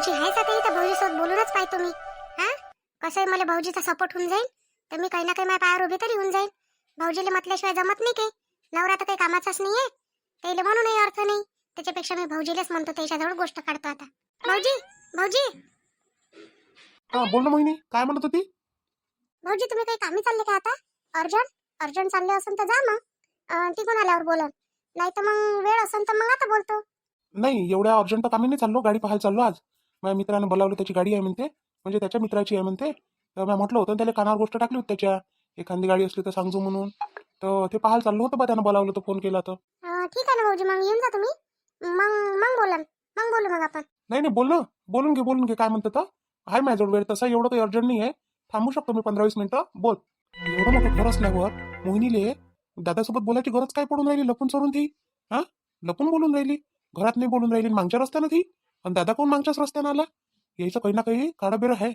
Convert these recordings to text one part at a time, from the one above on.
भाऊजी आहेच आता इथं, भाऊजीसोबत बोलूनच पाहतो मी. हा, कसंही मला भाऊजीचा सपोर्ट होऊन जाईल, तर मी काही ना काही माझ्या पायावर उभी तरी होऊन जाईल. भाऊजीला म्हटल्याशिवाय जमत नाही काही. नवरा तर काही कामाचाच नाहीये, त्याला म्हणूनही अर्थ नाही. त्याच्यापेक्षा मी भाऊजीलाच म्हणतो, त्याच्याजवळ गोष्ट काढतो आता. भाऊजी, भाऊजी, हा बोल ना मोहिनी, काय म्हणत होती? भाऊजी तुम्ही काही कामी चालले का आता? अर्जंट अर्जंट चालले असेल तर जा मग. तिकडून आल्यावर बोला, नाही तर मग वेळ असेल तर मग आता बोलतो. नाही, एवढ्या अर्जंट कामी नाही चाललो, गाडी पाहायला चाललो. आज माझ्या मित्राने बोलावलं, त्याची गाडी आहे म्हणते, म्हणजे त्याच्या मित्राची आहे म्हणते. तर मी म्हटलं होतं त्याला, कानावर गोष्ट टाकली होती त्याच्या, एखादी गाडी असली तर सांगजो म्हणून. तर ते पाहायला चाललो होतं बा, त्यानं बोलावलं तर फोन केला तर. ठीक आहे ना भाऊजी, मग येऊन जा तुम्ही. मग मग बोला, मग बोलू मग आपण. नाही नाही, बोल ना, बोलून घे काय म्हणतं तर. आहे माझ्याजवळ वेळ, तसा एवढं काही अर्जंट नाही आहे. थांबू शकतो मी 15-20 मिनिटं, बोल. एवढं मोठं घर असल्यावर मोहिनीले दादासोबत बोलायची गरज काय पडून राहिली? लपून सोडून ती, हा, लपून बोलून राहिली. घरात नाही बोलून राहिली, मागच्या रस्त्यानं ती. आणि दादा कोण मागच्याच रस्त्यानं आला? यायचं काही ना काही काडाबेर आहे.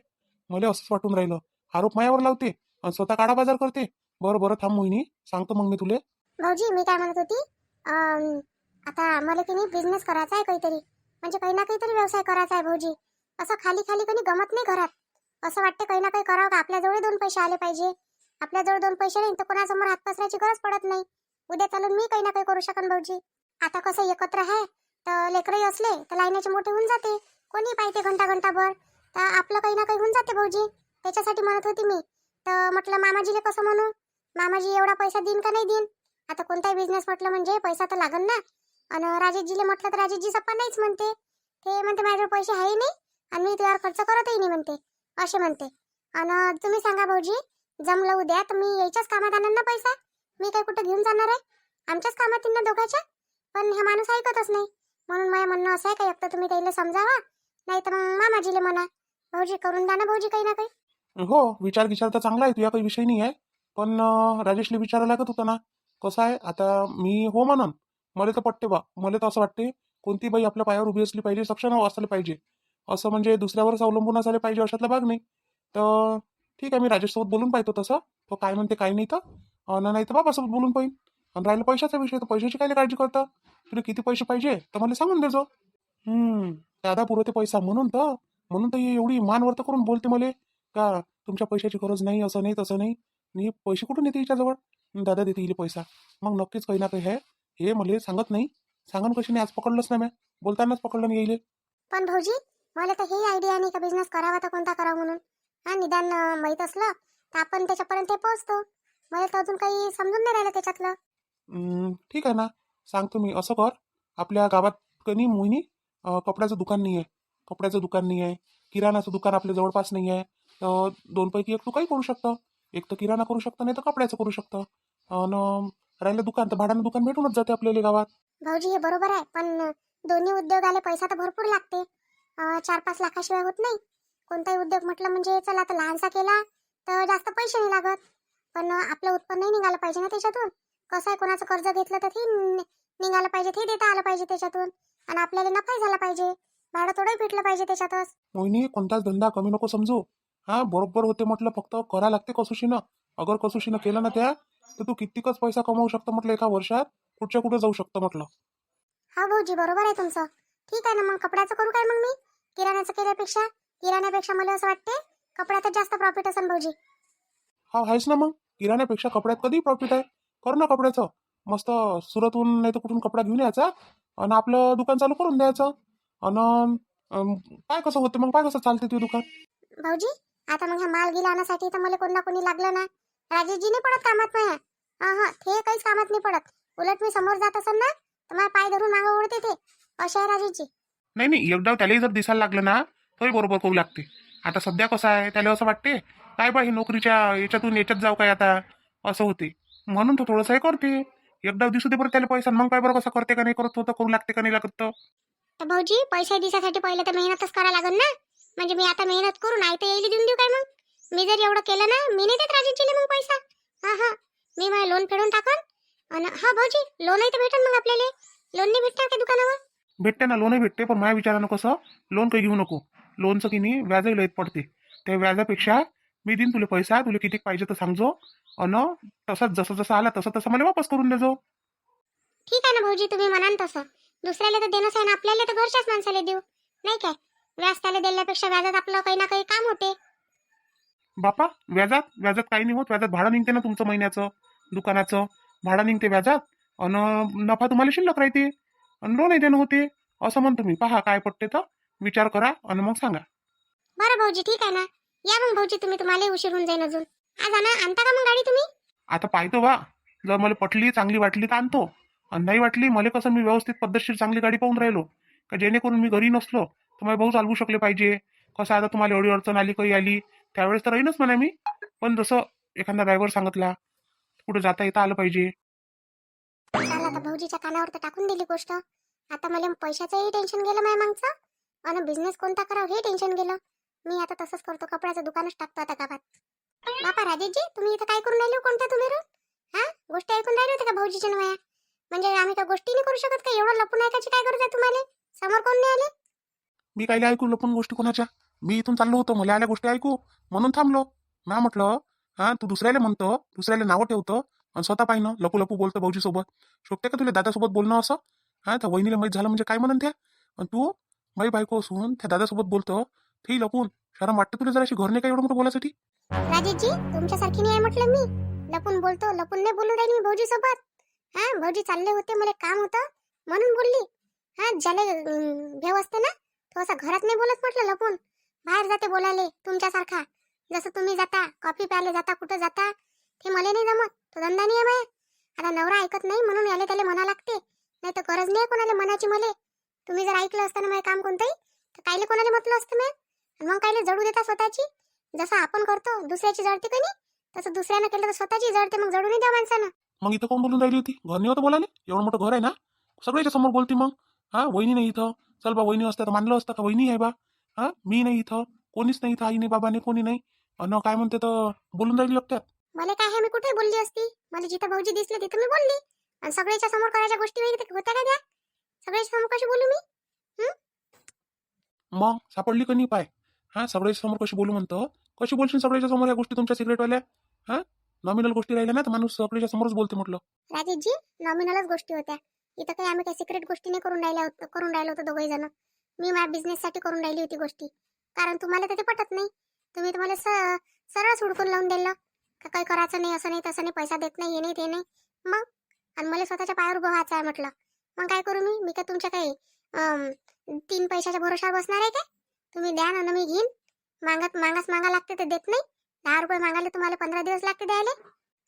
मला असंच वाटून राहिलं, आरोप मायावर लावते आणि स्वतः काडा बाजार करते. बरं बरं, थांब मोहिनी, सांगतो मग मी तुले. भाऊजी मी काय म्हणत होती, आता मला की नाही बिझनेस करायचा आहे काहीतरी, म्हणजे काही ना काहीतरी व्यवसाय करायचा आहे भाऊजी. असं खाली खाली कोणी गमत नाही घरात. असं वाटतं काही ना काही करावं, का आपल्याजवळ 2 पैसे आले पाहिजे. आपल्याजवळ 2 पैसे नाही तर कोणासमोर हात पसरायची गरज पडत नाही. उद्या चालून मी काही ना काही करू शकन भाऊजी. आता कसं एकत्र आहे, तर लेकरही असले तर लाईनाचे मोठे होऊन जाते. कोणी पाहिजे घंटा घंटाभर, तर आपलं काही ना काही होऊन जाते भाऊजी. त्याच्यासाठी म्हणत होती मी. तर म्हटलं मामाजीले कसं म्हणू, मामाजी एवढा पैसा देईन का नाही देईन. आता कोणताही बिझनेस म्हटलं म्हणजे पैसा तर लागन ना. आणि राजेशजीले म्हटलं तर राजेशजी सप्पा नाहीच म्हणते. ते म्हणते माझ्याजवळ पैसे आहे नाही आणि मी त्यावर खर्च करतही नाही म्हणते, असे म्हणते. आणि तुम्ही सांगा भाऊजी, जमलं उद्या तर मी यायच्याच कामात आणन ना पैसा. मी काय कुठं घेऊन जाणार आहे, आमच्याच कामात येईन ना दोघांच्या. पण हा माणूस ऐकतच नाही. म्हणून माझं म्हणणं असं आहे का, एक तर तुम्ही त्याला समजावा, नाही तर मग मामाजीले म्हणा. भाऊजी करून द्या ना भाऊजी काही ना काही. हो, विचार तर चांगला आहे, तुझ्या काही विषय नाही आहे. पण राजेशला विचारायला लागत होतं ना. कसं आहे आता, मी हो म्हणन, मला तर पटते बा. मला तर असं वाटते, कोणती बाई आपल्या पायावर उभी असली पाहिजे, सक्षम असले पाहिजे. असं म्हणजे दुसऱ्यावरच अवलंबून असायला पाहिजे, अशातला भाग नाही. तर ठीक आहे, मी राजेशसोबत बोलून पाहतो तसं. तो काय म्हणते काय नाही तर. नाही तर बाबासोबत बोलून पाहिन. आणि राहिला पैशाचा विषय, तर पैशाची काय काळजी करता. तुला किती पैसे पाहिजे तर मला सांगून देजो. दादा पुरवते पैसा, म्हणून तर एवढी मानवर्त करून बोलते मले, का तुमच्या पैशाची गरज नाही, असं नाही तसं नाही. आणि पैसे कुठून येते हिच्याजवळ? दादा देते हिला पैसा. मग नक्कीच काही ना काही आहे, हे मला सांगत नाही. सांगन कशी नाही, आज पकडलंच नाही, मी बोलतानाच पकडलं नाही येईल. पण भाऊजी, मला तर हे आयडिया नाही का बिझनेस करावा तर कोणता करावा म्हणून. हा, निदान माहीत असलं तर आपण त्याच्यापर्यंत पोहोचतो. मला तर अजून काही समजून नाही राहिलं त्याच्यातलं. ठीक आहे ना, सांगतो मी. असं कर, आपल्या गावात कनी मोहिनी कपड्याचं दुकान नाही आहे. कपड्याचं दुकान नाही आहे, किराणाचं दुकान आपल्या जवळपास नाही आहे. तर 2 पैकी एक तू काही करू शकतं. एक तर किराणा करू शकतं, नाही तर कपड्याचं करू शकतं. आणि राहिलं दुकान, तर भाड्यानं दुकान भेटूनच जाते आपल्याला गावात. भाऊजी हे बरोबर आहे, पण दोन्ही उद्योगाला पैसा तर भरपूर लागते. 4-5 लाखाशिवाय होत नाही. कोणताही उद्योग म्हटलं म्हणजे चला तर लहानसा केला तर जास्त पैसे नाही लागत. पण आपलं उत्पन्नही निघालं पाहिजे ना त्याच्यातून. कसं आहे, कोणाचं कर्ज घेतलं तर ते निघालं पाहिजे, ते देता आलं पाहिजे त्याच्यातून. आणि आपल्याला नफाही झाला पाहिजे, भाडं थोडंही भेटलं पाहिजे त्याच्यातच. मोहिनी, कोणताच धंदा कमी नको समजू. हा, बरोबर होते म्हटलं, फक्त करा लागते कसोशीनं. अगर कसोशीनं केलं ना त्या, तर तू कितीकच पैसा कमावू शकतो म्हटलं एका वर्षात. कुठच्या कुठे जाऊ शकतं म्हटलं. हा भाऊजी बरोबर आहे तुमचं. ठीक आहे ना, मग कपड्याचं करू काय मग मी, किराण्याचं केल्यापेक्षा. किराण्यापेक्षा मला असं वाटते कपड्यातच जास्त प्रॉफिट असेल भाऊजी. हा, आहेच ना मग. किराण्यापेक्षा कपड्यात कधी प्रॉफिट आहे. कर ना कपड्याचं. मस्त सुरतहून नाही तर कुठून कपडा घेऊन यायचा आणि आपलं दुकान चालू करून द्यायचं. आणि काय कसं होतं मग, काय कसं चालते ते दुकान. भाऊजी, आता मग ह्या माल गिल आणण्यासाठी तर मला कोण ना कोणी लागलं ना. राजेशजी नाही पडत कामात माझ्या. हा हा, ते काहीच कामात नाही पडत. उलट मी समोर जात असेल ना, तर माझ्या पाय धरून मागं ओढते ते. असे आहे राजेशजी. नाही नाही, एकदा त्यालाही जर दिसायला लागलं ना, तोही बरोबर करू लागते. आता सध्या कसं आहे, त्याला असं वाटते काय बा, हे नोकरीच्या याच्यातून याच्यात जाऊ काय आता, असं होते. म्हणून तो थोडंसं हे करते. एकदा दिसू दे बरं त्याला पैसा, मग काय बरं कसं करते का नाही करत, होतं करू लागते का नाही लागत तर. तर भाऊजी, पैसे दिसासाठी पहिले तर मेहनतच करायला लागेल ना. म्हणजे मी आता मेहनत करू, नाही तर येईल देऊन देऊ काय मग. मी जर एवढं केलं ना, मी नाही देत राजेशजीला मग पैसा. हा हा, मी माझं लोन फेडून टाकन. आणि हा भाऊजी, लोनही तर भेटन मग आपल्याला. लोन नाही भेटणार का दुकानावर? भेटते ना, लोनही भेटते. पण माझ्या विचारानं कसं, लोन काही घेऊ नको. लोनचं की नाही व्याजही लयत पडते. त्या व्याजापेक्षा मी देईन तुला पैसा, तुला किती पाहिजे तर सांगजो. अन तसंच जसं जसं आला तसं तसं मला वापस करून देजो. ठीक आहे ना भाऊजी, तुम्ही म्हणाल तसं. दुसऱ्याला तर देणंच आहे ना, आपल्याला तर घरच्याच माणसाला देऊ, नाही काय. व्याज त्याला दिल्यापेक्षा व्याजात आपलं काही ना काही काम होते. बापा व्याजात व्याजात काही नाही होत. व्याजात भाडं निघते ना तुमचं महिन्याचं, दुकानाचं भाडं निघते व्याजात. आणि नफा तुम्हाला शिल्लक राहते आणि लोनही देणं होते. असं म्हणतो मी. पहा काय पटते तर विचार करा आणि मग सांगा. बरं भाऊजी ठीक आहे ना. या मग भाऊजी तुम्हाला उशीर होऊन जाईल अजून. आज आणता का मग गाडी तुम्ही? आता पाहतो बा, जर मला पटली चांगली वाटली तर आणतो, आणि नाही वाटली मला कसं मी व्यवस्थित पद्धतशीर चांगली गाडी पाहून राहिलो का जेणेकरून मी घरी नसलो तर माझे भाऊ चालवू शकले पाहिजे. कसं आता तुम्हाला एवढी अडचण आली काही आली त्यावेळेस तर राहीनच म्हणा मी, पण जसं एखादा ड्रायव्हर सांगितला कुठे जाता येता आलं पाहिजे. चाल आता भाऊजीच्या कानावर तर टाकून दिली गोष्ट. आता मला पैशाचंही टेन्शन गेलं माझ्या मागचं आणि बिझनेस कोणता करावं हे टेन्शन गेलं. मी आता तसंच करतो, कपड्याचं दुकानच टाकतो आता गावात. बापा राजेशजी तुम्ही इथं काय करून राहिले हो? कोणत्या तुम्ही रोज हा गोष्टी ऐकून राहिले होते का भाऊजीच्या नव्या? म्हणजे आम्ही का गोष्टी नाही करू शकत का? एवढं लपून ऐकायची काय गरज आहे तुम्हाला? समोर कोण नाही आले? मी काय ऐकू लपून गोष्टी कोणाच्या? मी इथून चाललो होतो, मला आल्या गोष्टी ऐकू म्हणून थांबलो. ना म्हटलं हा तू दुसऱ्याला म्हणतो, दुसऱ्याला नावं ठेवतो आणि स्वतः पाहिनं लपू लपू बोलतो भाऊजी सोबत. शोभते का तुला दादासोबत बोलणं असं? हा त्या वहिनीला माहीत झालं म्हणजे काय म्हणून त्या, आणि तू बाई बायको असून त्या दादासोबत बोलतो ते लपून. शरम वाटतं तुला जराशी घर नाही का एवढं मोठं बोलायसाठी? राजेशजी तुमच्यासारखी नाही आहे म्हटलं मी. लपून बोलतो, लपून नाही बोलून राहिली मी भाऊजी सोबत. हा भाऊजी चालले होते, मला काम होतं म्हणून बोलली. हा ज्याला भेव असते ना तो असा घरात नाही बोलत म्हटलं लपून. बाहेर जाते बोलायले तुमच्यासारखा. जसं तुम्ही जाता कॉफी प्यायला जाता कुठं जाता ते मला नाही जमत. तो धंदा नाही आहे माझ्या. आता नवरा ऐकत नाही म्हणून याले त्याला म्हणा लागते, नाही तर गरज नाही कोणाला मनाची मले. तुम्ही जर ऐकलं असतं ना माझं काम कोणतंही तर कायले कोणाला म्हटलं असतं मी. आणि मग कायले जडू देता स्वतःची? जसं आपण करतो दुसऱ्याची जळते का नाही तसं दुसऱ्यानं केलं तर स्वतःची जळते. मग जडू नाही द्या माणसानं. मग इथं कोण बोलून राहिली होती? घर नाही होतं बोलायला? एवढं मोठं घर आहे ना, सगळ्याच्या समोर बोलती मग. हा वहिनी नाही इथं, चल बा वहिनी असतं तर मानलं असतं का वहिनी आहे बा. हा मी नाही इथं, कोणीच नाही इथं, आई नाही बाबा नाही कोणी नाही. अन काय म्हणते तर बोलून राहिली एकट्यात. मला काय आहे मी कुठे बोलली असती? मला जिथं भाऊजी दिसले तिथं मी बोलली. आणि सगळ्याच्या समोर करायच्या गोष्टी वगैरे होत्या का त्या? सगळ्याच्या समोर कशी बोलू मी? मग सापडली का नाही पाय? हा सगळ्याच्या समोर कशी बोलू म्हणतो? कशी बोलशील सगळ्याच्या समोर या गोष्टी तुमच्या सिक्रेटवाल्या? हा नॉमिनल गोष्टी राहिल्या ना तर माणूस सगळ्याच्या समोरच बोलते म्हटलं. राजेशजी नॉमिनलच गोष्टी होत्या. इथं काही आम्ही काही सिक्रेट गोष्टी नाही करून राहिलो होतो दोघे जण. मी माझ्या बिझनेस साठी करून राहिली होती गोष्टी. कारण तुम्हाला तर ते पटत नाही. तुम्ही तुम्हाला सरळ हुडकून लावून दिलं का काही करायचं नाही, असं नाही तसं नाही, पैसा देत नाही, हे नाही ते नाही. मग आणि मला स्वतःच्या पायावर उभं व्हायचं आहे म्हटलं. मग काय करू मी काय तुमच्या काही 3 पैशाच्या भरोशावर बसणार आहे काय? तुम्ही द्या ना मी घेईन. मागास मागा लागते ते देत नाही. 10 रुपये मागायला तुम्हाला 15 दिवस लागते द्यायला.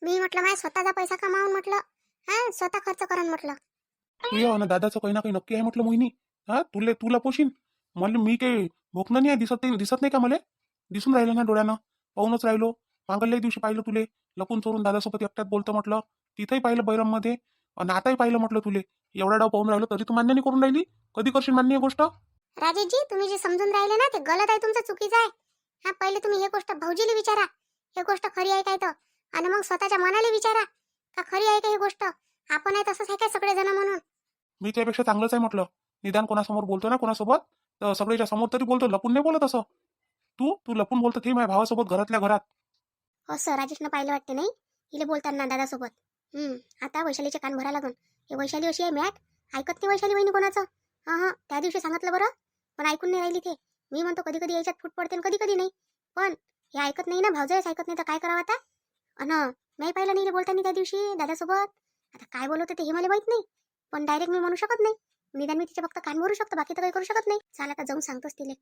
मी म्हटलं माझ्या स्वतःचा पैसा कमावून म्हटलं हा स्वतः खर्च करून म्हटलं. तू ये ना दादाचं काही ना काही नक्की आहे म्हटलं मोहिनी. हा तुला पोशीन मला. मी काही भोकणं नाही आहे, दिसत नाही का मला? दिसून राहिलं ना डोळ्यानं, पाहूनच राहिलो. मागल्याही दिवशी पाहिलं तुले लपून चोरून दादासोबत एकट्यात बोलतं म्हटलं. तिथंही पाहिलं बैरममध्ये आणि आताही पाहिलं म्हटलं तुले. एवढा डाव पाहून राहिलो तरी तू मान्य नाही करून राहिली. कधी करशील मान्य ही गोष्ट? राजेशजी तुम्ही जे समजून राहिले ना ते गलत आहे, तुमचं चुकीचं आहे. हा पहिले तुम्ही हे गोष्ट भाऊजीला विचारा हे गोष्ट खरी आहे काय तर. आणि मग स्वतःच्या मनाला विचारा का खरी आहे का ही गोष्ट. आपण आहे तसंच आहे काय सगळे जण म्हणून? मी त्यापेक्षा चांगलंच आहे म्हटलं. निदान कोणासमोर बोलतो ना कोणासोबत तर सगळ्याच्या समोर तरी बोलतो, लपून नाही बोलत असं. तू लपून बोलतो ते माझ्या भावासोबत घरातल्या घरात. हो सर राजेशनं पाहिलं वाटते नाही हिले बोलताना दादासोबत. आता वैशालीचे कान भरा लागून. हे वैशाली अशी आहे मॅट, ऐकत नाही वैशाली वहिनी कोणाचं. हा त्या दिवशी सांगितलं बरं पण ऐकून नाही राहिली ते. मी म्हणतो कधी कधी याच्यात फूट पडते कधी कधी नाही. पण हे ऐकत नाही ना, भावजाईच ऐकत नाही तर काय करावं आता. अन नाही पाहिलं नाही बोलताना त्या दिवशी दादासोबत. आता काय बोलत होते हे मला माहित नाही, पण डायरेक्ट मी म्हणू शकत नाही. निदान मी तिचे फक्त कान भरू शकतो, बाकी तर काही करू शकत नाही. चाल आता जाऊन सांगतोच तिले.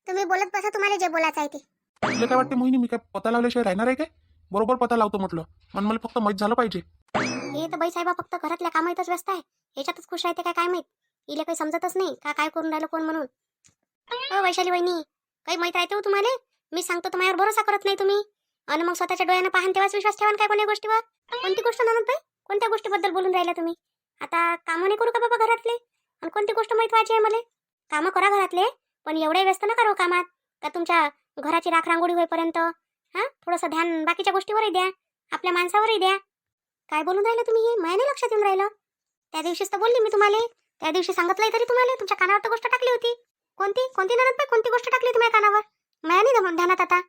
तुम्ही बोलत बसा, तुम्हाला जे बोलायचं आहे ते. तुला काय वाटते मोहिनी मी काय पता लावल्याशिवाय राहणार आहे काय? बरोबर पता लावतो म्हटलं, पण मला फक्त माहीत झालं पाहिजे. हे तर बाई साहेबा फक्त घरातल्या कामातच व्यस्त आहे. याच्यातच खुश राहते काय माहित. हिला काही समजतच नाही का काय करून राहिलं कोण म्हणून. हो वैशाली वहिनी काही माहित राहते हो तुम्हाला? मी सांगतो तर माझ्यावर भरोसा करत नाही तुम्ही. आणि मग स्वतःच्या डोळ्यानं पाहन तेव्हाच विश्वास ठेवा काय कोण्या गोष्टीवर. कोणती गोष्ट नव्हत बाई? कोणत्या गोष्टीबद्दल बोलून राहिला तुम्ही? आता कामं नाही करू का बाबा घरातले? आणि कोणती गोष्ट माहित व्हायची आहे मला? कामं करा घरातले पण एवढे व्यस्त नका राहू कामात का तुमच्या घराची राख रांगोळी होईपर्यंत. हा थोडंसं ध्यान बाकीच्या गोष्टीवरही द्या, आपल्या माणसावरही द्या. काय बोलून राहिलं तुम्ही? हे माया नाही लक्षात येऊन राहिलं. त्या दिवशीच तर बोलली मी तुम्हाला. त्या दिवशी सांगितलंय तरी तुम्हाला तुमच्या कानावर तर गोष्ट टाकली होती. कोणती ननद कोणती गोष्ट टाकली तुम्ही कानावर? माया नाही ध्यानात आता.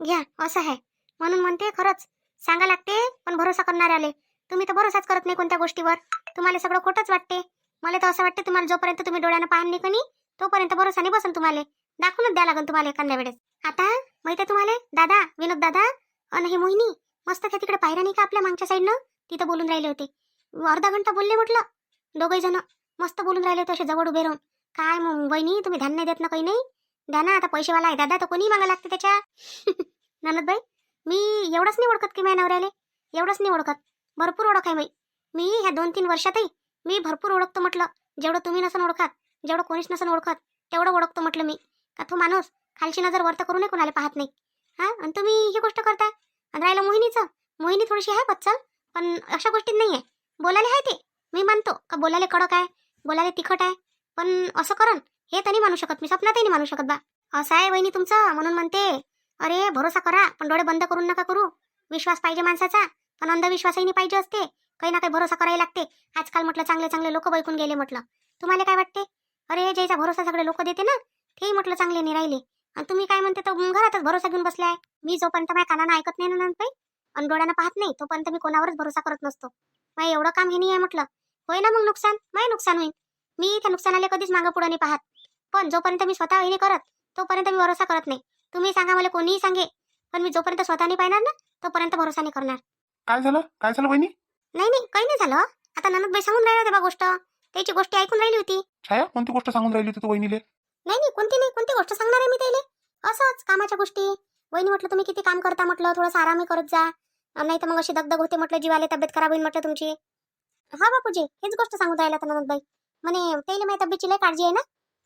घ्या असं आहे म्हणून म्हणते. खरंच सांगा लागते पण भरोसा करणारे आले. तुम्ही तर भरोसाच करत नाही कोणत्या गोष्टीवर. तुम्हाला सगळं खोटंच वाटते. मला तर असं वाटते तुम्हाला जोपर्यंत तुम्ही डोळ्यानं पाहन नाही कनी तोपर्यंत भरोसा नाही बसन तुम्हाला. दाखवूनच द्या लागेल तुम्हाला एखाद्या वेळेस. आता माहिती आहे तुम्हाला दादा, विनोद दादा आणि हे मोहिनी मस्त त्या तिकडे पायऱ्या नाही का आपल्या मागच्या साईडनं, तिथं बोलून राहिले होते. अर्धा घंटा बोलले म्हटलं. दोघही जण मस्त बोलून राहिले होते असे जवळ उभे राहून. काय वहिनी तुम्ही ध्यान नाही देत ना, काही नाही द्या ना, आता पैसेवाला आहे दादा तर कोणी मागा लागते त्याच्या. ननदबाई, मी एवढंच नाही ओळखत की माझ्या नवऱ्याले, एवढंच नाही ओळखत, भरपूर ओळख आहे मी ह्या 2-3 वर्षातही मी भरपूर ओळखतो म्हटलं. जेवढं तुम्ही नसन ओळखत, जेवढं कोणीच नसन ओळखत, तेवढं ओळखतो म्हटलं मी. का तो माणूस खालची नजर वरत करू नये, कोणाला पाहत नाही. हा, आणि तुम्ही ही गोष्ट करता. आणि राहिलं मोहिनीचं, मोहिनी थोडीशी आहे बच्चल, पण अशा गोष्टीत नाही आहे. बोलायला आहे ते, मी मानतो का बोलायला कडक आहे, बोलायला तिखट आहे, पण असं करण हे तर नाही मानू शकत मी, स्वप्नातही नाही मानू शकत बा. असं आहे वहिनी तुमचं, म्हणून म्हणते अरे भरोसा करा पण डोळे बंद करून नका करू. विश्वास पाहिजे माणसाचा, पण अंधविश्वासही नाही पाहिजे असते. काही ना काही भरोसा करायला लागते. आजकाल म्हटलं चांगले चांगले लोक बैकून गेले म्हटलं. तुम्हाला काय वाटते? अरे ज्याचा भरोसा सगळे लोक देते ना, तेही म्हटलं चांगले नाही राहिले. आणि तुम्ही काय म्हणते तर घरातच भरोसा घेऊन बसलाय. मी जोपर्यंत माझ्या कानानं ऐकत नाही ना नंतर आणि डोळ्यानं पाहत नाही, तोपर्यंत मी कोणावरच भरोसा करत नसतो. माझं एवढं काम हे नाही आहे म्हटलं. होय ना मग नुकसान, माझे नुकसान होईल. मी त्या नुकसानाला कधीच मागं पुढं नाही पाहत. पण जोपर्यंत मी स्वतः नाही करत, तोपर्यंत मी भरोसा करत नाही. तुम्ही सांगा, मला कोणीही सांगे, पण मी जोपर्यंत स्वतः नाही पाहणार ना, तोपर्यंत भरोसा नाही करणार. काय झालं वहिनी? नाही काही नाही झालं. आता ननदबाई सांगून राहिल्या होत्या बा गोष्ट, त्याची गोष्ट ऐकून राहिली होती. छाया, कोणती गोष्ट सांगून राहिली होती तू वहिनीले? नाही कोणती गोष्ट सांगणार आहे मी त्याला? असंच कामाच्या गोष्टी. वहिनी म्हटलं तुम्ही किती काम करता म्हटलं, थोडंसं आरामही करत जा, नाही तर मग अशी दगदग होते म्हटलं, जीवाला तब्येत खराब होईल म्हटलं तुमची. हा बापूजी, हेच गोष्ट सांगून राहिला तर ननदबाई म्हणे त्याला माझ्या तब्येतची लय काळजी आहे ना,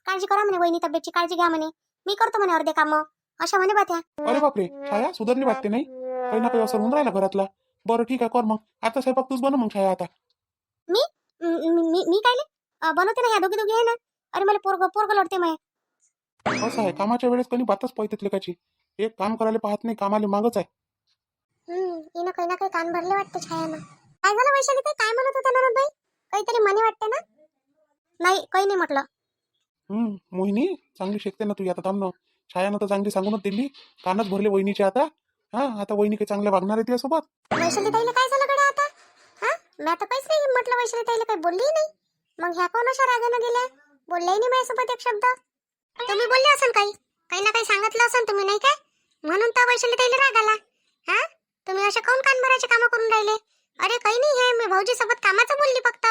काळजी करा म्हणे वहिनी, तब्येतची काळजी घ्या म्हणे, मी करतो म्हणे अर्धे कामं, अशा म्हणे बात्या. अरे बापरे, छाया सुधारली वाटते नाही, काही ना काही असं होऊन राहिला घरातला. बरं ठीक आहे, कर मग आता स्वयंपाक तूच बनव मग छाया आता. मी मी काय बनवते ना, ह्या दोघी आहे ना. अरे मला पोरग लढते माय. असं आहे, कामाच्या वेळेस कोणी बातच पाहिजे लेकाची. एक काम करायला पाहत नाही, कामाला मागच आहे. हिनं काही ना काही कान भरले वाटते छायानं. काय झालं वैशाली ताई, काय म्हणत होता ननदबाई? काहीतरी म्हणे वाटते ना? नाही काही नाही म्हटलं. मोहिनी चांगली शिकते ना तू, आता थांब ना. छायानं तर चांगली सांगूनच दिली, कानच भरले वहिनीचे आता. हा, आता वहिनी काही चांगल्या वागणार आहे सोबत. वैशाली ताईला काय झालं कडे आता? हा, मी आता काहीच नाही म्हटलं वैशाली ताईला, काही बोलली नाही. मग ह्या कोण अशा रागानं गेल्या? बोलल्याही नाही माझ्यासोबत एक शब्द. तुम्ही बोलले असेल काही ना काही सांगितलं असेल तुम्ही, नाही काय? म्हणून तर वैशाली ताईला राग आला. हा, तुम्ही असे काऊन कान भरायचे कामं करून राहिले? अरे काही नाही आहे, मी भाऊजी सोबत कामाचं बोलली फक्त.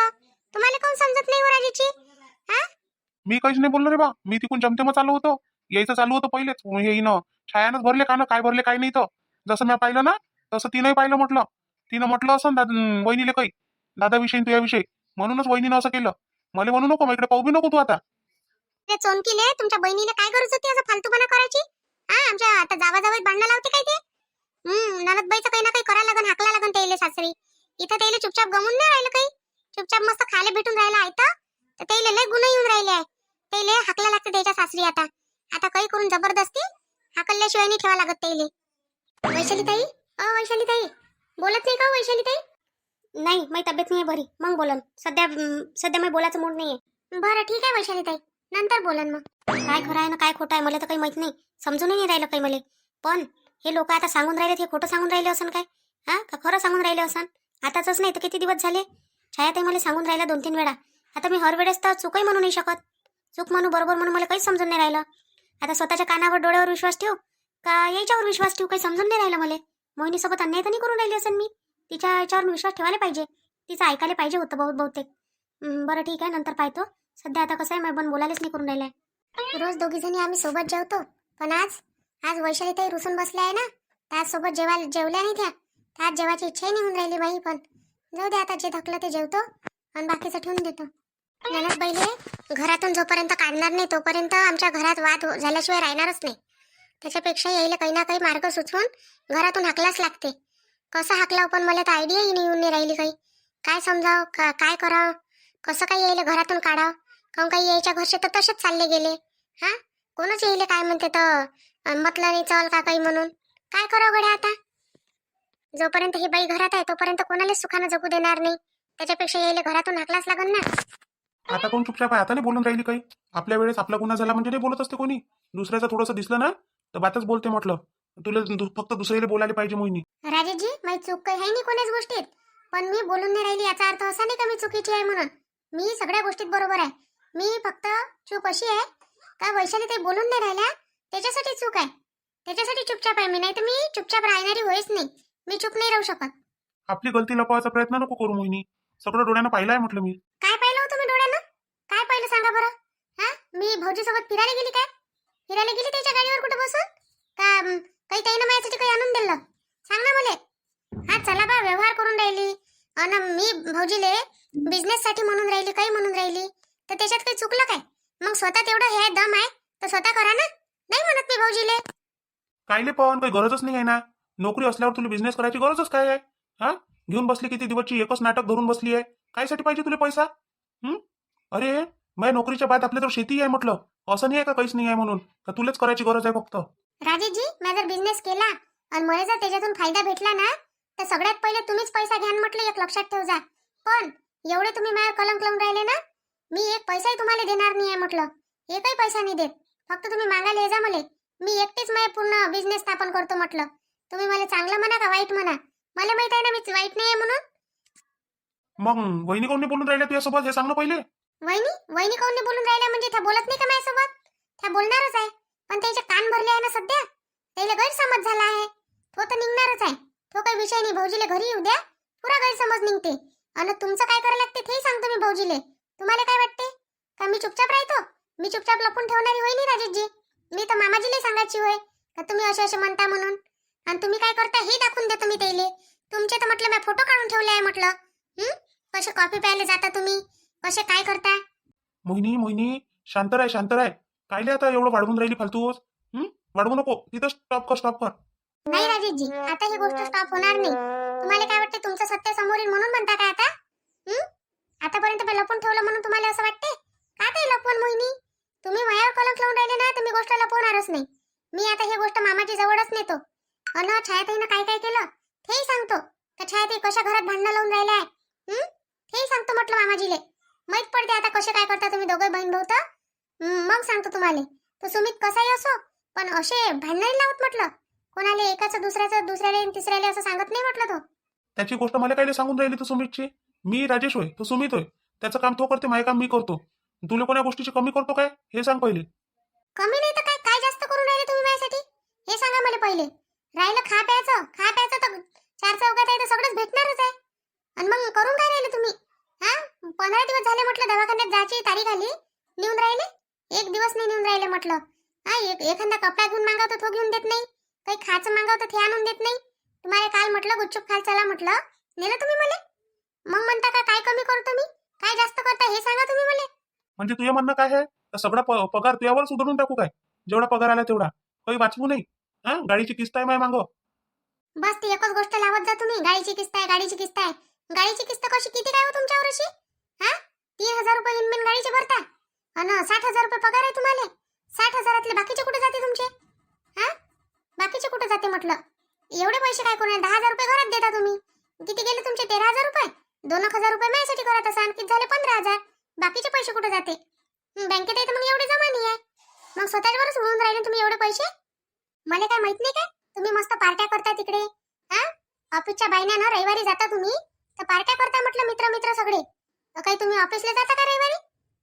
तुम्हाला काऊन समजत नाही वराजीची? हा, मी काहीच नाही बोललो रे बा, मी तिकून जमतेम चालू होतो, यायचं चालू होतं पहिलेच. हे येईनं छायानंच भरले कानं, काय भरले काय नाही. तर जसं मी पाहिलं ना तसं तिनंही पाहिलं. म्हटलं तिनं म्हटलं असं वहिनीले काही दादाविषयी तुझ्याविषयी, म्हणूनच वहिनीनं असं केलं. मला म्हणू नको, मग इकडे पाहू बी नको तू आता. ते चोनकीले तुमच्या बहिणीला काय गरज होती असं फालतूपणा करायची? हा, आमच्या आता जावाजावात भांडणं लावते काय ते? ननदबाईचं काही ना काही करायला लागन, हाकला लागन त्याला सासरी. इथं त्याला चुपचाप गमून नाही राहिलं काही, चुपचाप मस्त खायला भेटून राहिला आहे तर त्याला लय गुन्हे येऊन राहिले आहे. त्याला हाकला लागते त्याच्या सासरी. आता आता काही करून जबरदस्ती हाकलल्याशिवाय नाही ठेवा लागत त्याला. वैशाली ताई, वैशाली ताई, बोलत नाही का वैशाली ताई? नाही, माझी तब्येत नाही बरी, मग बोलन. सध्या मी बोलायचं मूड नाहीये. बरं ठीक आहे वैशाली ताई, नंतर बोलन. मग काय खरं आहे ना काय खोटं आहे मला तर काही माहित नाही, समजून नाही राहिलं काही मला. पण हे लोक आता सांगून राहिले, हे खोटं सांगून राहिले असन काय? हा, का खरं सांगून राहिले असन? आताच नाही तर किती दिवस झाले छाया ताई मला सांगून राहिला 2-3 वेळा. आता मी हर वेळेस तर चुकही म्हणू नाही शकत. चूक म्हणू बरोबर म्हणून मला काहीच समजून नाही राहिलं. आता स्वतःच्या कानावर डोळ्यावर विश्वास ठेवू का याच्यावर विश्वास ठेवू, काही समजून नाही राहिलं मला. मोहिनीसोबत अन्याय तर नाही करून राहिली असेल मी, तिच्या याच्यावर विश्वास ठेवायला पाहिजे, तिचं ऐकायला पाहिजे होतं बहुतेक. बरं ठीक आहे, नंतर पाहतो. सध्या आता कसं आहे, मी पण बोलायलाच नाही करून राहिलाय. रोज दोघी जणी आम्ही सोबत जेवतो, पण आज वैशाली ताई रुसून बसल्या आहे ना, त्याच सोबत जेवल्या नाही त्या. त्यात जेवायची इच्छाही नाही होऊन राहिली बाई. पण जाऊ दे, आता जे थकलं ते जेवतो आणि बाकीचं ठेवून देतो. ननदबाईले घरातून जोपर्यंत काढणार नाही तोपर्यंत आमच्या घरात वाद झाल्याशिवाय राहणारच नाही. त्याच्यापेक्षा यायला काही ना काही मार्ग सुचवून घरातून हाकलाच लागते. कसं हाकलाव पण मला तर आयडियाही नाही येऊन नाही राहिली काही. काय समजाव, काय करावं, कसं काही यायला घरातून काढावं. काऊन काही यायच्या घरचे तर तसेच चालले गेले. हा, कोणच येईल काय म्हणते तर म्हटलं नाही चल का काही म्हणून. काय करावं गड्या आता? जोपर्यंत ही बाई घरात आहे तोपर्यंत कोणालाच सुखानं जगू देणार नाही. त्याच्यापेक्षा यायला घरातून हाकलाच लागन ना. आता कोण चुपचाप आहे? आता नाही बोलून राहिली काही. आपल्या वेळेस आपला गुन्हा झाला म्हणजे नाही बोलत असते कोणी. दुसऱ्याचं थोडंसं दिसलं ना तर बातच बोलते. म्हटलं तुला फक्त दुसऱ्याला बोलायला पाहिजे मोहिनी. राजेशजी, माझी चूक काही आहे नाही कोणाच गोष्टीत, पण मी बोलून नाही राहिली याचा अर्थ असा नाही का मी चुकीची आहे म्हणून. मी सगळ्या गोष्टीत बरोबर आहे. मी फक्त चूक अशी आहे का वैशाली ते बोलून नाही राहिल्या त्याच्यासाठी चूक आहे. त्याच्यासाठी चुपचाप आहे मी, नाही तर मी चुपचाप राहणारी होईच नाही. मी चुप नाही राहू शकत. आपली गलती लपवायचा प्रयत्न नको करू मोहिनी. सगळं डोळ्यानं पाहिलंय म्हटलं मी. काय पाहिलं होतं मी डोळ्यानं? काय पाहिलं सांगा बरं? हा, मी भाऊजी सोबत फिरायला गेली काय? फिरायला गेली त्याच्या गाडीवर कुठे बसून? का काही त्यानं माझ्यासाठी काही आणून दिलं? सांग ना मला. हा चला बा, व्यवहार करून राहिली आणि मी भाऊजीले बिझनेस साठी म्हणून राहिली, काही म्हणून राहिली, तर त्याच्यात काही चुकलं काय? मग स्वतः तेवढं हे दम आहे तर स्वतः करा ना. नाही म्हणत मी भाऊजीले. कायले पवन, काही गरजच नाही आहे ना. नोकरी असल्यावर तुला बिझनेस करायची गरजच काय आहे? हा, घेऊन बसली किती दिवसची, एकच नाटक धरून बसली आहे. कायसाठी पाहिजे तुला पैसा? अरे माझ्या नोकरीच्या बाद आपल्या तर शेती आहे म्हटलं. असं नाही आहे का काहीच नाही आहे म्हणून, का तुलाच करायची गरज आहे फक्त? राजेशजी, मी जर बिझनेस केला आणि मला जर त्याच्यातून फायदा भेटला ना, तर सगळ्यात पहिले तुम्हीच पैसा घ्या म्हटलं, एक लक्षात ठेव जा. पण एवढे तुम्ही माझ्यावर कलंक लावून राहिले ना, मी एक पैसाही तुम्हाला देणार नाही आहे म्हटलं. एकही पैसा नाही देत. फक्त तुम्ही मागायला ये जा मला. मी एकटीच माझे पूर्ण बिझनेस स्थापन करतो म्हटलं. तुम्ही मला चांगलं म्हणा का वाईट म्हणा, मला माहित आहे ना मी वाईट नाही आहे म्हणून. मग वहिनी कोणी बोलून राहिल्या तुझ्यासोबत हे सांग ना पहिले. वहिनी वहिनी काऊन नाही बोलून राहिल्या? म्हणजे त्या बोलत नाही का माझ्यासोबत? त्या बोलणारच आहे, पण त्याचे कान भरले आहे ना सध्या. त्याला गैरसमज झाला आहे. तो तर निघणारच आहे. तो काही विषय नाही. भाऊजीले घरी येऊ द्या, पुरा गैरसमज निघते. आणि तुमचं काय करायला लागते तेही सांगतो मी भाऊजीले. तुम्हाला काय वाटते का मी चुपचाप राहतो? मी चुपचाप लपून ठेवणारी होई नाही राजेशजी. मी तर मामाजीले सांगायची होय का तुम्ही असे असे म्हणता म्हणून. आणि तुम्ही काय करता हे दाखवून देतो मी त्याले. तुमचे तर म्हटलं मी फोटो काढून ठेवले आहे म्हटलं. कसे कॉफी प्यायला जाता तुम्ही, कसे काय करता. मोहिनी मोहिनी, शांत राह शांत राह. कायले आता एवढं वाढवून राहिली फालतूच? वाढवू नको. तिथं स्टॉप कर स्टॉप कर. नाही राजेशजी, आता ही गोष्ट स्टॉप होणार नाही. तुम्हाला काय वाटते तुमचं सत्य समोर येईल म्हणून म्हणता काय आता? आतापर्यंत मी लपून ठेवलं म्हणून तुम्हाला असं वाटते का? ते लपवून मोहिनी, तुम्ही माझ्यावर कलंक लावून राहिले ना, तर मी गोष्ट लपवणारच नाही. मी आता ही गोष्ट मामाची जवळच नेतो. अन छायाताईनं काय काय केलं तेही सांगतो. का छायाताई कशा घरात भांडणं लावून राहिल्या आहे तेही सांगतो म्हटलं मामाजीले. माहित पडते आता कसे काय करता तुम्ही दोघे बहीण भाऊ तर. मग सांगतो तुम्हाला. तो सुमित कसाही असो, पण असे भांडण नाही लावत म्हटलं. कोणाला एकाचं दुसऱ्याचं, दुसऱ्याला तिसऱ्याला असं सांगत नाही म्हटलं तो. त्याची गोष्ट मला कायले सांगून राहिली तू सुमितची? मी राजेश होय, तू सुमित होय. त्याचं काम तो करते, माझे काम मी करतो. तुला कोण्या गोष्टीची कमी करतो काय हे सांग पहिले. कमी नाही तर काय, काय जास्त करून राहिले तुम्ही माझ्यासाठी हे सांगा मला पहिले. राहिलं खा प्यायचं तर चार चौकात आहे तर सगळंच भेटणारच आहे. आणि मग करून काय राहिले तुम्ही? 15 दिवस झाले म्हटलं दवाखान्यात जायची तारीख आली, नेऊन राहिले. एक दिवस नाही नेऊन राहिले म्हटलं. एखादा कपडा घेऊन मागवतो तो घेऊन देत नाही, काही खायचं मागवतो ते आणून देत नाही. तुम्हाला काल म्हटलं गुपचूप खाल चला म्हटलं, नेलं तुम्ही मला. मग म्हणता का काय कमी करतो मी, काय जास्त करता हे सांगा तुम्ही मला. म्हणजे तुझं म्हणणं काय आहे? तर सगळा पगार तुझ्यावर सुधारून टाकू काय? जेवढा पगार आला तेवढा काही वाचवू नाही? गाडीची किस्त आहे माय मागं. बस ती एकच गोष्ट लावत जा तुम्ही, गाडीची किस्त आहे, गाडीची किस्त आहे. गाडीची किस्त कशी किती काय हो तुमच्यावर अशी? 3,000 रुपये इनमेन गाडीचे भरता आणि 60,000 रुपये पगार आहे तुम्हाला. 60,000तले बाकीचे कुठे जाते तुमचे? बाकीचे कुठे जाते म्हटलं? एवढे पैसे काय कोणा? 10,000 रुपये घरात देता तुम्ही. किती गेले तुमचे? 13,000 रुपये. 2,000 रुपये माझ्यासाठी करत असाल, किती झाले? 15,000. बाकीचे पैसे कुठे जाते? बँकेत येतं मग एवढे जमा नाही आहे. मग स्वतःवरच उडून राहिले तुम्ही एवढे पैसे. मला काय माहित नाही काय? तुम्ही मस्त पार्ट्या करता तिकडे. ऑफिसच्या बायनानं रविवारी जाता तुम्ही तर पार्ट्या करता म्हटलं, मित्र मित्र सगळे. काही तुम्ही ऑफिसला जाता का रविवारी?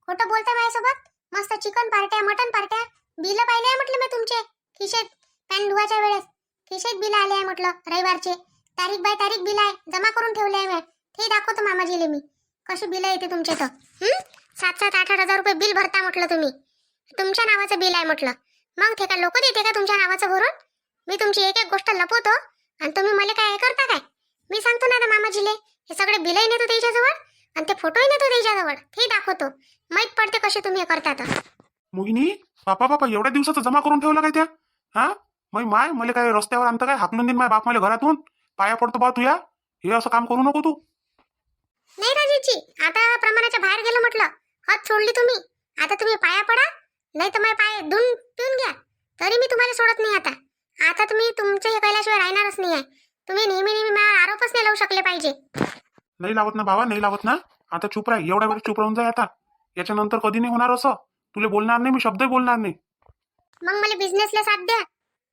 खोटं बोलता माझ्यासोबत. मस्त चिकन पार्ट्या, मटन पार्ट्या. बिल पाहिले आहे म्हटलं मी तुमचे खिशेत. पॅन धुवाच्या वेळेस खिशेत बिल आले आहे म्हटलं रविवारचे. तारीख बाय तारीख बिल आहे, जमा करून ठेवले आहे मी. ते दाखवतो मामाजीले मी कशी बिल येते तुमचे तर. 7-7, 8-8 रुपये बिल भरता म्हटलं तुम्ही. तुमच्या नावाचं बिल आहे म्हटलं. मग ते का लोक देते का तुमच्या नावाचं भरून? मी तुमची एक एक गोष्ट लपवतो आणि तुम्ही मला काय करता काय? मी सांगतो ना आता मामाजीले, हे सगळे बिलही नेतो त्याच्याजवळ आणि ते फोटोही नेतो त्याच्याजवळ. ते दाखवतो. माहित पडते कसे तुम्ही हे करता तर. मोहिनी, बापा एवढ्या दिवसाचं जमा करून ठेवलं काय त्या? माय मला काय रस्त्यावर आणतं काय? हाकलून देईन माय बाप मला घरातून. पाया पडतो बा तुया, हे असं काम करू नको तू. नाही राजेशजी, आता प्रमाणाच्या बाहेर गेलं म्हटलं. हात सोडली तुम्ही. आता तुम्ही पाया पडा, नाही तर माझे पाय धुवून पिऊन घ्या. तरी मी तुम्हाला सोडत नाही आता. आता तुम्ही तुमचे हे कैल्याशिवाय राहणारच नाही आहे. तुम्ही नेहमी नेहमी मला आरोपच नाही लावू शकले पाहिजे. नाही लावत ना बाबा, नाही लावत ना. आता चुप राह, एवढ्या वेळ चुप राहून जाय आता. याच्यानंतर कधी नाही होणार असं. तुला बोलणार नाही मी, शब्दही बोलणार नाही. मग मला बिझनेसला साथ द्या.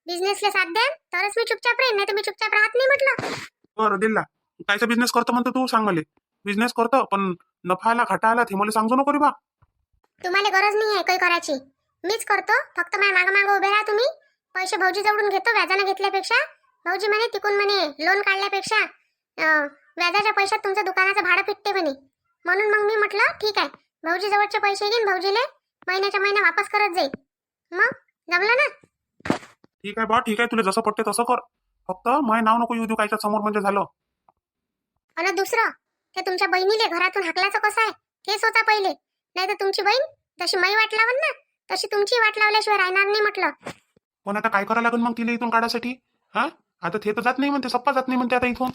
बिझनेसला साथ द्या तरच मी चुपचाप राहीन, नाही तर मी चुपचाप राहत नाही म्हटलं. बरं दिल्ला, कायचा बिझनेस करतो म्हणतो तू? सांग मला. बिझनेस करतो पण नफा आला घाटा आला ते मला सांगू नको रे बा. तुम्हाला गरज नाही आहे काही करायची. मीच करतो, फक्त माझ्या मागं मागं उभे राहा तुम्ही. पैसे भाऊजी जवळून घेतो व्याजानं घेतल्यापेक्षा. भाऊजी म्हणे तिकून म्हणे लोन काढल्यापेक्षा व्याजाच्या पैशात तुमचं दुकानाचं भाडं फिटते म्हणे. म्हणून मग मी म्हटलं ठीक आहे, भाऊजी जवळचे पैसे घेईन, भाऊजीले महिन्याच्या महिना वापस करत जाईल. मग जमलं ना? ठीक आहे बा, ठीक आहे, तुला जसं पटते तसं कर. फक्त माय नाव नको येऊ देऊ कायच्या समोर, म्हणजे झालं. आणि दुसरं, ते तुमच्या बहिणीले घरातून हाकलाचं कसं आहे ते स्वतः पहिले. नाही तर तुमची बहीण जशी मै वाट लावल ना, तशी तुमची वाट लावल्याशिवाय राहणार नाही म्हटलं. पण आता काय करायला लागेल मग तिला इथून काढायसाठी? हा, आता ते तर जात नाही म्हणते, सप्पा जात नाही म्हणते आता इथून.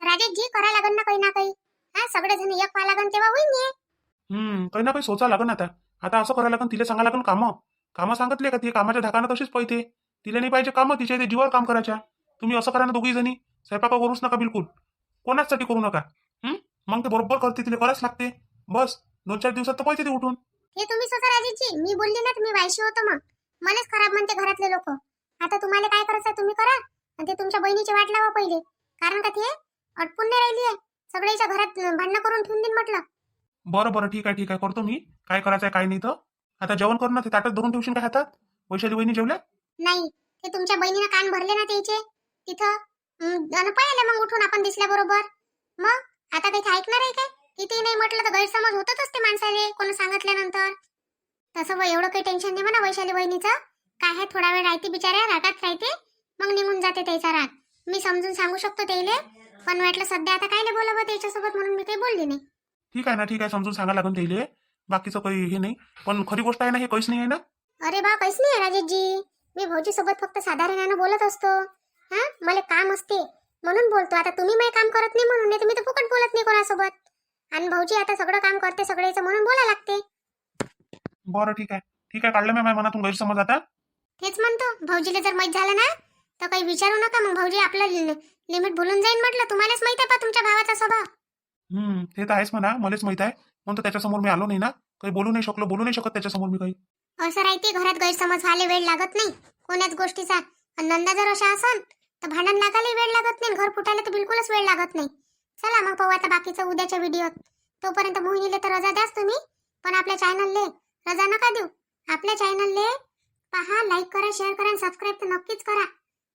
राजेशजी करा लागन ना काही ना काही. हा, सगळेजण एक व्हा लागन तेव्हा होईन हे. काही ना काही सोचा लागेल आता. आता असं करायला लागेल, तिला सांगा लागेल कामं सांगितले का? ती कामाच्या धाकानं तशीच पळते. तिला नाही पाहिजे कामं, तिच्या ते जीवावर काम करायच्या. तुम्ही असं करा ना दोघी जणी, स्वयंपाक करूच नका बिलकुल, कोणाचसाठी करू नका. मग ते बरोबर करते, तिला करायच लागते. बस 2-4 दिवसात तर पळते ते उठून. हे तुम्ही स्वतः राजेशजी, मी बोलली ना तुम्ही वायशी होतो मग मलाच खराब म्हणते घरातले लोक. आता तुम्हाला काय करायचं तुम्ही करा, आणि ते तुमच्या बहिणीची वाट लावा पहिले. कारण का ते अटपून नाही राहिली आहे, सगळ्याच्या घरात भांडणं करून ठेवून देईन म्हटलं. बरं ठीक आहे करतो मी. काय करायचंय काय नाही तर. आता जेवण कर ना, ते ताटच धरून ठेवशील काय हातात? वैशाली वहिनी जेवल्या? नाही, ते तुमच्या बहिणीनं कान भरले ना त्याचे तिथं. आणि पळाले मग उठून आपण दिसल्याबरोबर. मग आता काही ऐकणार आहे काय? किती नाही म्हटलं तर गैरसमज होतच ते माणसाले कोण सांगितल्यानंतर. तसं एवढं काही टेन्शन नाही म्हणा वैशाली बहिणीचं. काय आहे, थोडा वेळ राहते बिचाऱ्या, रागात राहते, मग निघून जाते त्याचा राग. मी समजून सांगू शकतो त्याले, पण वाटलं सध्या आता कायले बोलावं त्याच्यासोबत, म्हणून मी काही बोलली नाही. ठीक आहे ना, ठीक आहे, समजून सांगा लागून त्याला. बाकीचं काही हे नाही, पण खरी गोष्ट आहे ना, हे काहीच नाही आहे ना. अरे बा, काहीच नाही राजेशजी. मी भाऊजी सोबत फक्त साधारण बोलत असतो. हा, मला काम असते म्हणून बोलतो. आता तुम्ही माझे काम करत नाही म्हणून, नाही तर मी तर फुकट बोलत नाही कोणासोबत. आणि भाऊजी आता सगळं काम करते सगळ्याचं, म्हणून बोला लागते. बरं ठीक आहे, काढलं मी माझ्या मनातून गैरसमज आता. तेच म्हणतो, भाऊजीला जर माहीत झालं ना तर काही विचारू नका. मग भाऊजी आपलं लिमिट भुलून जाईन म्हटलं. तुम्हालाच माहित आहे पा तुमच्या भावाचा स्वभाव. ते तर आहेच म्हणा, मलाच माहित आहे. म्हणून तर त्याच्यासमोर मी आलो नाही ना, काही बोलू नाही शकत त्याच्यासमोर मी काही. असं राहते, घरात गैरसमज व्हायला वेळ लागत नाही कोण्याच गोष्टीचा. आणि नंदा जर अशा असन तर भांडण लागायला वेळ लागत नाही, घर फुटायला तर बिलकुलच वेळ लागत नाही. चला मग पाहू आता बाकीचं उद्याच्या व्हिडिओत. तोपर्यंत मोहिनीला तर रजा द्याच तुम्ही, पण आपल्या चॅनलले रजा नका देऊ. आपल्या चॅनलले पहा, लाईक करा, शेअर करा आणि सबस्क्राईब तर नक्कीच करा.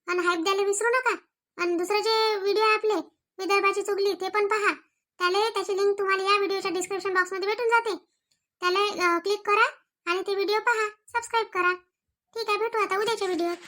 आणि हाईप द्यायला विसरू नका. आणि दुसरे जे व्हिडिओ आहे आपले विदर्भाची चुगली ते पण पहा. त्याची लिंक तुम्हाला या व्हिडिओच्या डिस्क्रिप्शन बॉक्समध्ये भेटून जाते. त्याला क्लिक करा आणि ते व्हिडिओ पहा, सबस्क्राईब करा. ठीक आहे, भेटू आता उद्याच्या व्हिडिओत.